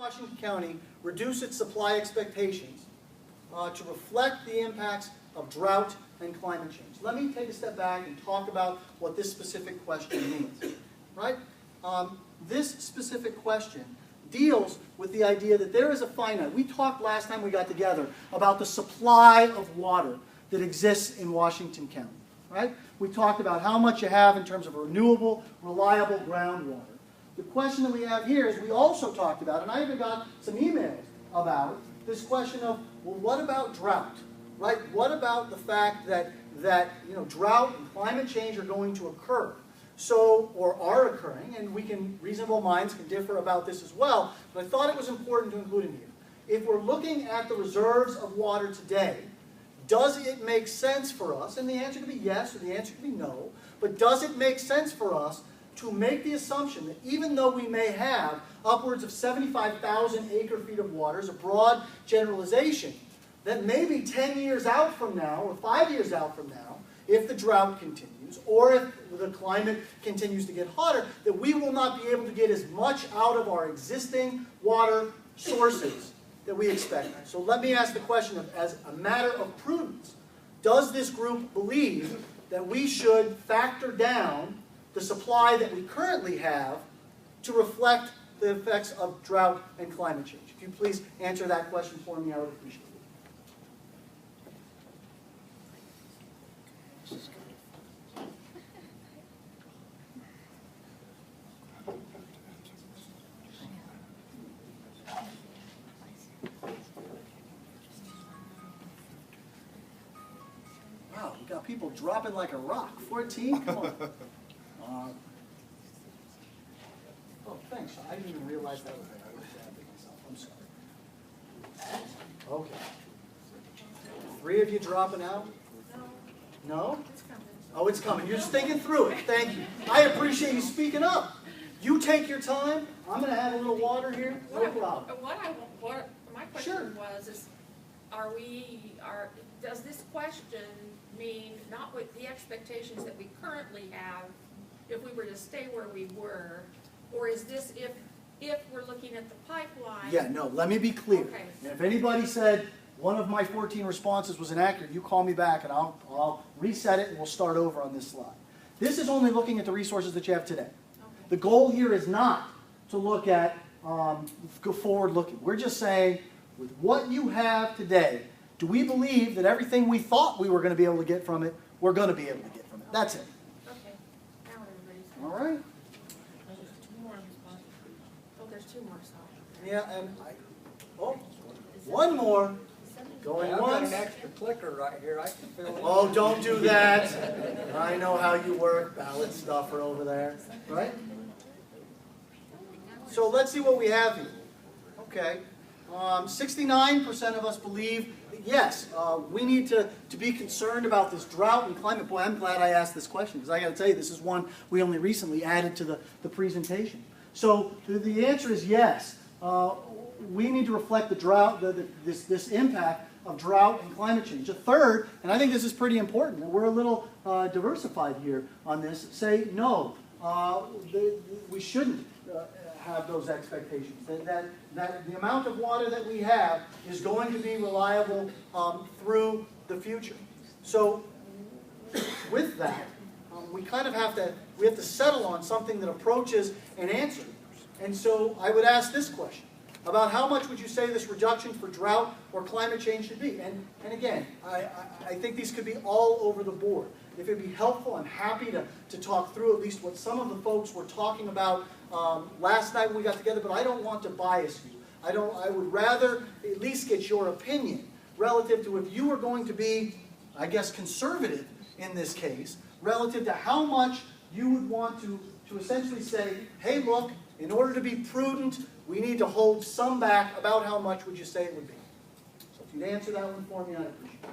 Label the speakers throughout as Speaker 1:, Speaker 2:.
Speaker 1: Washington County reduce its supply expectations to reflect the impacts of drought and climate change? Let me take a step back and talk about what this specific question means. Right? This specific question deals with the idea that there is a finite. We talked last time we got together about the supply of water that exists in Washington County. Right? We talked about how much you have in terms of renewable, reliable groundwater. The question that we have here is we also talked about, and I even got some emails about this question of, well, what about drought? Right? What about the fact that drought and climate change are going to occur? So, or are occurring, and reasonable minds can differ about this as well, but I thought it was important to include in here. If we're looking at the reserves of water today, does it make sense for us, and the answer could be yes or the answer could be no, but does it make sense for us to make the assumption that even though we may have upwards of 75,000 acre-feet of water, as a broad generalization, that maybe 10 years out from now, or 5 years out from now, if the drought continues, or if the climate continues to get hotter, that we will not be able to get as much out of our existing water sources that we expect. So let me ask the question of, as a matter of prudence, does this group believe that we should factor down the supply that we currently have to reflect the effects of drought and climate change? If you please answer that question for me, I would appreciate it. Wow, we got people dropping like a rock. 14? Come on. Oh, thanks. I didn't even realize that was myself. I'm sorry. Okay. 3 of you dropping out? No? It's coming. Oh, it's coming. You're just thinking through it. Thank you. I appreciate you speaking up. You take your time. I'm going to have a little water here. No problem.
Speaker 2: What my question was is, does this question mean not with the expectations that we currently have, if we were to stay where we were, or is this if we're looking at the pipeline?
Speaker 1: Yeah, no, let me be clear.
Speaker 2: Okay.
Speaker 1: And if anybody said one of my 14 responses was inaccurate, you call me back and I'll reset it and we'll start over on this slide. This is only looking at the resources that you have today.
Speaker 2: Okay.
Speaker 1: The goal here is not to look at go forward looking. We're just saying, with what you have today, do we believe that everything we thought we were going to be able to get from it, we're going to be able to get from it? That's it.
Speaker 2: Okay. Now everybody's.
Speaker 1: All right?
Speaker 2: There's 2 more responses. Oh, there's 2 more. So.
Speaker 1: Yeah, and one more. Going
Speaker 3: I've
Speaker 1: once.
Speaker 3: got an extra clicker right here. I can fill it.
Speaker 1: Oh, don't do that. I know how you work. Ballot stuffer over there. Right? So let's see what we have here. Okay. 69% of us believe that yes, we need to be concerned about this drought and climate. Boy, I'm glad I asked this question because I got to tell you, this is one we only recently added to the presentation. So the answer is yes. We need to reflect the drought, this impact of drought and climate change. A third, and I think this is pretty important, and we're a little diversified here on this, say no, we shouldn't have those expectations. That the amount of water that we have is going to be reliable through the future. So with that, we kind of have to settle on something that approaches an answer. And so I would ask this question about how much would you say this reduction for drought or climate change should be? And again, I think these could be all over the board. If it'd be helpful, I'm happy to talk through at least what some of the folks were talking about last night when we got together, but I don't want to bias you. I would rather at least get your opinion relative to if you were going to be, I guess, conservative in this case, relative to how much you would want to essentially say, hey, look, in order to be prudent, we need to hold some back. About how much would you say it would be? So if you'd answer that one for me, I'd appreciate it.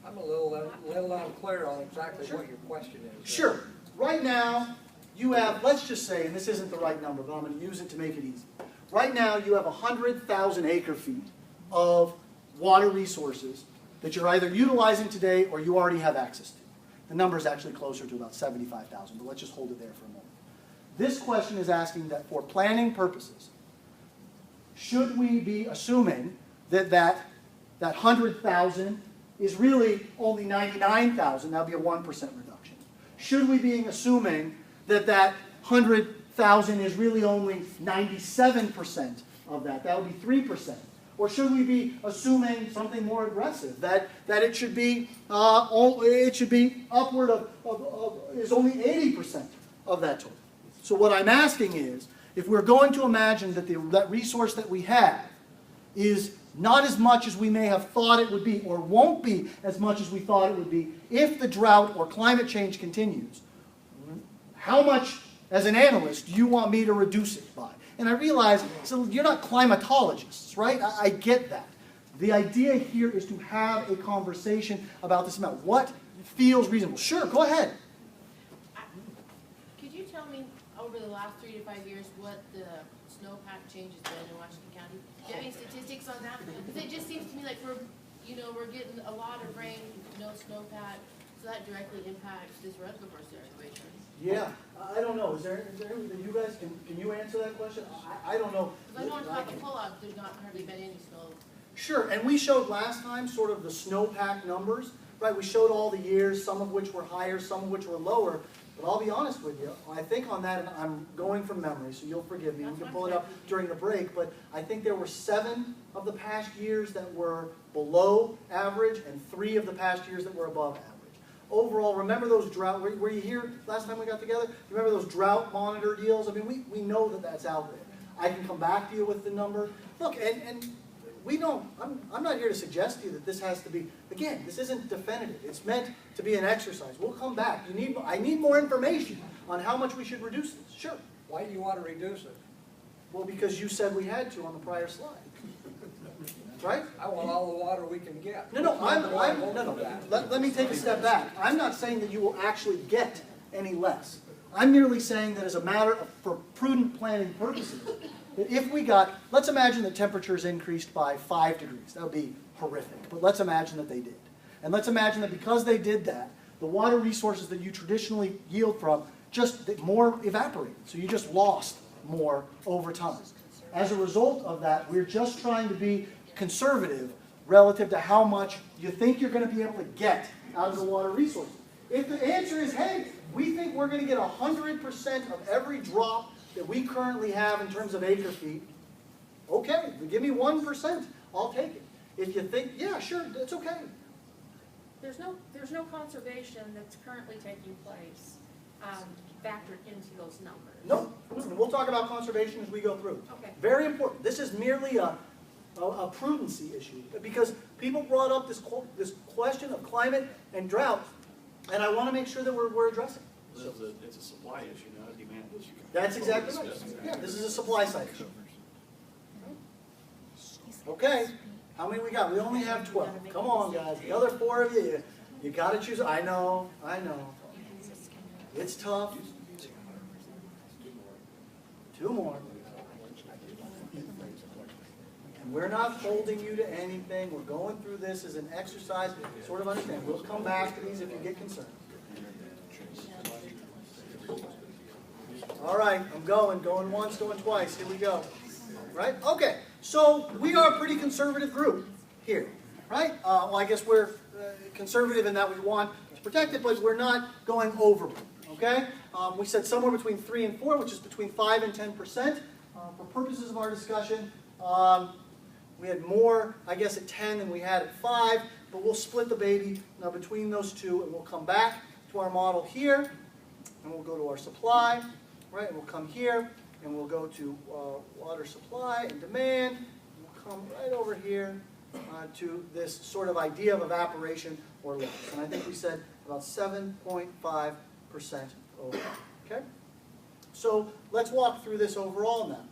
Speaker 3: I'm a little unclear on exactly what your question is.
Speaker 1: Sure. Right now, you have, let's just say, and this isn't the right number, but I'm going to use it to make it easy. Right now, you have 100,000 acre-feet of water resources that you're either utilizing today or you already have access to. The number is actually closer to about 75,000, but let's just hold it there for a moment. This question is asking that for planning purposes, should we be assuming that that 100,000 is really only 99,000? That would be a 1% reduction. Should we be assuming that that 100,000 is really only 97% of that? That would be 3%. Or should we be assuming something more aggressive, that it should be upward is only 80% of that total? So what I'm asking is, if we're going to imagine that that resource that we have is not as much as we may have thought it would be, or won't be as much as we thought it would be, if the drought or climate change continues, how much, as an analyst, do you want me to reduce it by? And I realize, so you're not climatologists, right? I get that. The idea here is to have a conversation about this amount. What feels reasonable? Sure, go ahead.
Speaker 4: Could you tell me, over the last 3 to 5 years, what the snowpack change has been in Washington County? Do you have any statistics on that? Because it just seems to me like we're getting a lot of rain, no snowpack, so that directly impacts this reservoir situation.
Speaker 1: Yeah, I don't know. Is there you guys, can you answer that question? I don't know.
Speaker 4: Because I know about the pull-out, there's not hardly been any snow.
Speaker 1: Sure, and we showed last time sort of the snowpack numbers, right? We showed all the years, some of which were higher, some of which were lower. But I'll be honest with you, I think on that, and I'm going from memory, so you'll forgive me. We can pull it up during the break, but I think there were 7 of the past years that were below average and 3 of the past years that were above average. Overall, remember those drought, were you here last time we got together? Remember those drought monitor deals? I mean, we know that that's out there. I can come back to you with the number. Look, and we don't, I'm not here to suggest to you that this has to be, again, this isn't definitive. It's meant to be an exercise. We'll come back. I need more information on how much we should reduce this. Sure.
Speaker 3: Why do you want to reduce it?
Speaker 1: Well, because you said we had to on the prior slide. Right?
Speaker 3: I want all the water we can get.
Speaker 1: No. Let me take a step back. I'm not saying that you will actually get any less. I'm merely saying that as a matter of, for prudent planning purposes, that if we got, let's imagine that temperatures increased by 5 degrees. That would be horrific, but let's imagine that they did. And let's imagine that because they did that, the water resources that you traditionally yield from just more evaporated. So you just lost more over time. As a result of that, we're just trying to be conservative relative to how much you think you're going to be able to get out of the water resources. If the answer is, hey, we think we're going to get 100% of every drop that we currently have in terms of acre feet, okay, give me 1%, I'll take it. If you think, yeah, sure, that's okay.
Speaker 2: There's no conservation that's currently taking place factored into those numbers.
Speaker 1: No, we'll talk about conservation as we go through.
Speaker 2: Okay.
Speaker 1: Very important. This is merely a prudency issue, because people brought up this question of climate and drought, and I want to make sure that we're addressing it.
Speaker 5: It's a supply issue, not a demand issue.
Speaker 1: That's exactly right. Yeah, this is a supply side issue. Okay, how many we got? We only have 12. Come on, guys. The other 4 of you, you got to choose. I know. It's tough. 2 more. And we're not holding you to anything. We're going through this as an exercise, sort of understand. We'll come back to these if you get concerned. All right, I'm going once, going twice. Here we go. Right? Okay, so we are a pretty conservative group here, right? Well, I guess we're conservative in that we want to protect it, but we're not going overboard, okay? We said somewhere between 3 and 4, which is between 5 and 10%. For purposes of our discussion, we had more, I guess, at 10 than we had at 5, but we'll split the baby now between those two, and we'll come back to our model here, and we'll go to our supply, right? And we'll come here, and we'll go to water supply and demand. We'll come right over here to this sort of idea of evaporation or loss. And I think we said about 7.5% overall, okay? So let's walk through this overall now.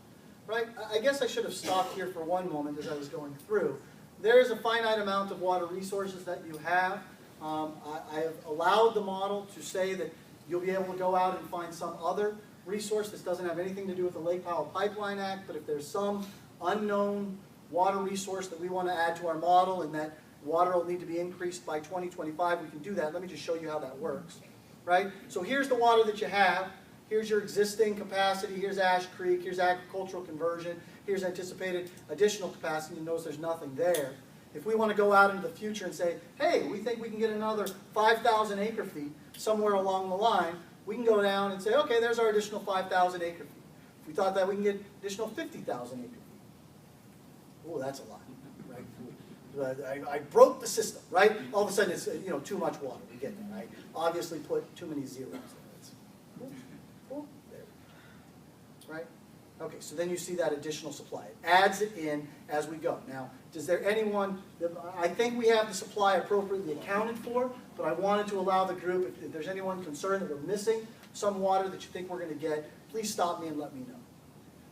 Speaker 1: Right? I guess I should have stopped here for one moment as I was going through. There is a finite amount of water resources that you have. I have allowed the model to say that you'll be able to go out and find some other resource. This doesn't have anything to do with the Lake Powell Pipeline Act, but if there's some unknown water resource that we want to add to our model and that water will need to be increased by 2025, we can do that. Let me just show you how that works. Right? So here's the water that you have. Here's your existing capacity. Here's Ash Creek. Here's agricultural conversion. Here's here's anticipated additional capacity, and notice there's nothing there. If we want to go out into the future and say, hey, we think we can get another 5,000 acre feet somewhere along the line, we can go down and say, okay, there's our additional 5,000 acre feet. If we thought that we can get additional 50,000 acre feet. Oh, that's a lot, right? I broke the system, right? All of a sudden it's, too much water. We get that, right? Obviously put too many zeros there. There. Right? Okay, so then you see that additional supply. It adds it in as we go. Now, does there anyone, I think we have the supply appropriately accounted for, but I wanted to allow the group, if there's anyone concerned that we're missing some water that you think we're going to get, please stop me and let me know.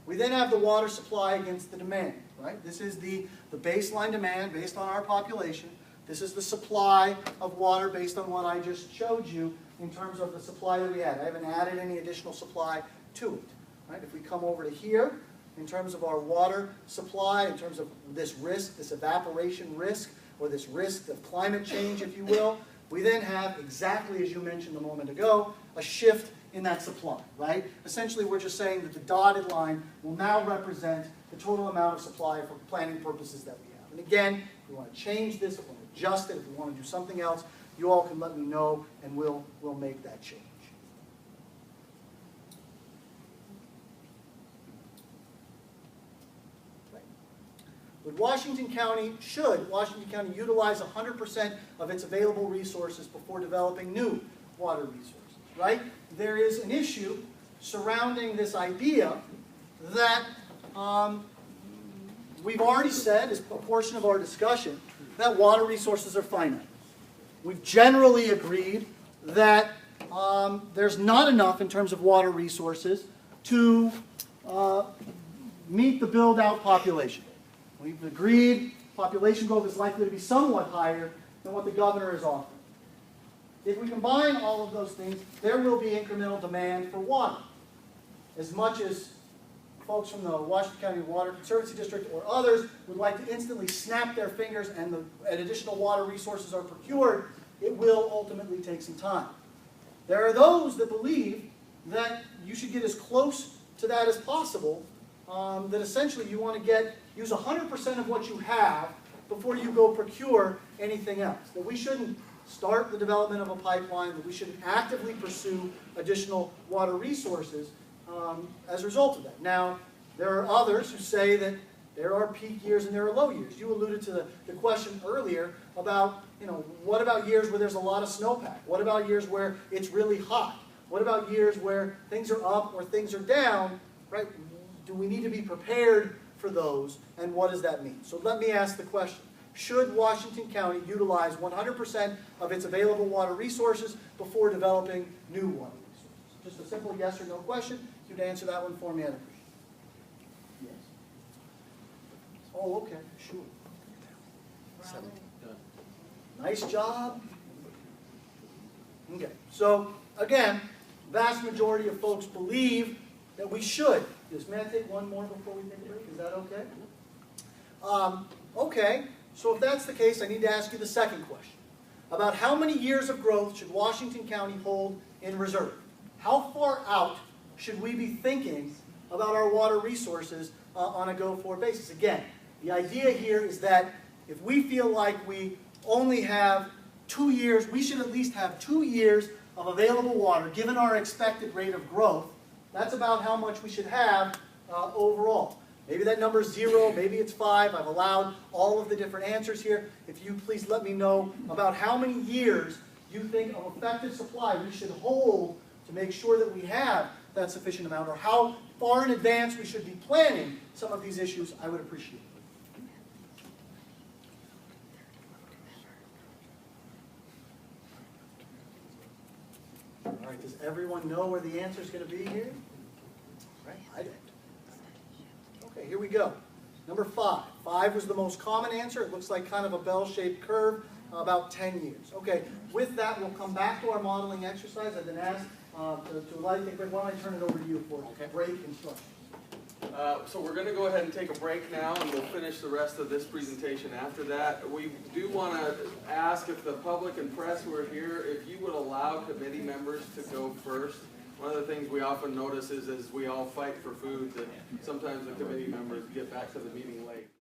Speaker 1: We then have the water supply against the demand, right? This is the baseline demand based on our population. This is the supply of water based on what I just showed you in terms of the supply that we had. I haven't added any additional supply to it. Right? If we come over to here, in terms of our water supply, in terms of this risk, this evaporation risk, or this risk of climate change, if you will, we then have, exactly as you mentioned a moment ago, a shift in that supply, right? Essentially, we're just saying that the dotted line will now represent the total amount of supply for planning purposes that we have. And again, if we want to change this, if we want to adjust it, if we want to do something else, you all can let me know, and we'll make that change. Should Washington County utilize 100% of its available resources before developing new water resources, right? There is an issue surrounding this idea that we've already said, as a portion of our discussion, that water resources are finite. We've generally agreed that there's not enough in terms of water resources to meet the build-out population. We've agreed population growth is likely to be somewhat higher than what the governor is offering. If we combine all of those things, there will be incremental demand for water. As much as folks from the Washington County Water Conservancy District or others would like to instantly snap their fingers and additional water resources are procured, it will ultimately take some time. There are those that believe that you should get as close to that as possible, that essentially you want to use 100% of what you have before you go procure anything else. That we shouldn't start the development of a pipeline, that we shouldn't actively pursue additional water resources as a result of that. Now, there are others who say that there are peak years and there are low years. You alluded to the question earlier about, what about years where there's a lot of snowpack? What about years where it's really hot? What about years where things are up or things are down, right? Do we need to be prepared for those, and what does that mean? So let me ask the question. Should Washington County utilize 100% of its available water resources before developing new water resources? Just a simple yes or no question. If you'd answer that one for me, I'd appreciate it. Yes. Oh, okay, sure. Nice job. Okay, so again, vast majority of folks believe that we should. May I take one more before we take a break? Is that okay? Okay, so if that's the case, I need to ask you the second question. About how many years of growth should Washington County hold in reserve? How far out should we be thinking about our water resources on a go-forward basis? Again, the idea here is that if we feel like we only have 2 years, we should at least have 2 years of available water, given our expected rate of growth. That's about how much we should have overall. Maybe that number is 0, maybe it's 5. I've allowed all of the different answers here. If you please let me know about how many years you think of effective supply we should hold to make sure that we have that sufficient amount, or how far in advance we should be planning some of these issues, I would appreciate it. All right, does everyone know where the answer is going to be here? Right, I don't. Okay, here we go. Number 5. 5 was the most common answer. It looks like kind of a bell-shaped curve, about 10 years. Okay, with that, we'll come back to our modeling exercise. I've been asked to allow you to take a break. Why don't I turn it over to you for break instructions?
Speaker 6: So we're going to go ahead and take a break now, and we'll finish the rest of this presentation after that. We do want to ask if the public and press who are here, if you would allow committee members to go first. One of the things we often notice is as we all fight for food, that sometimes the committee members get back to the meeting late.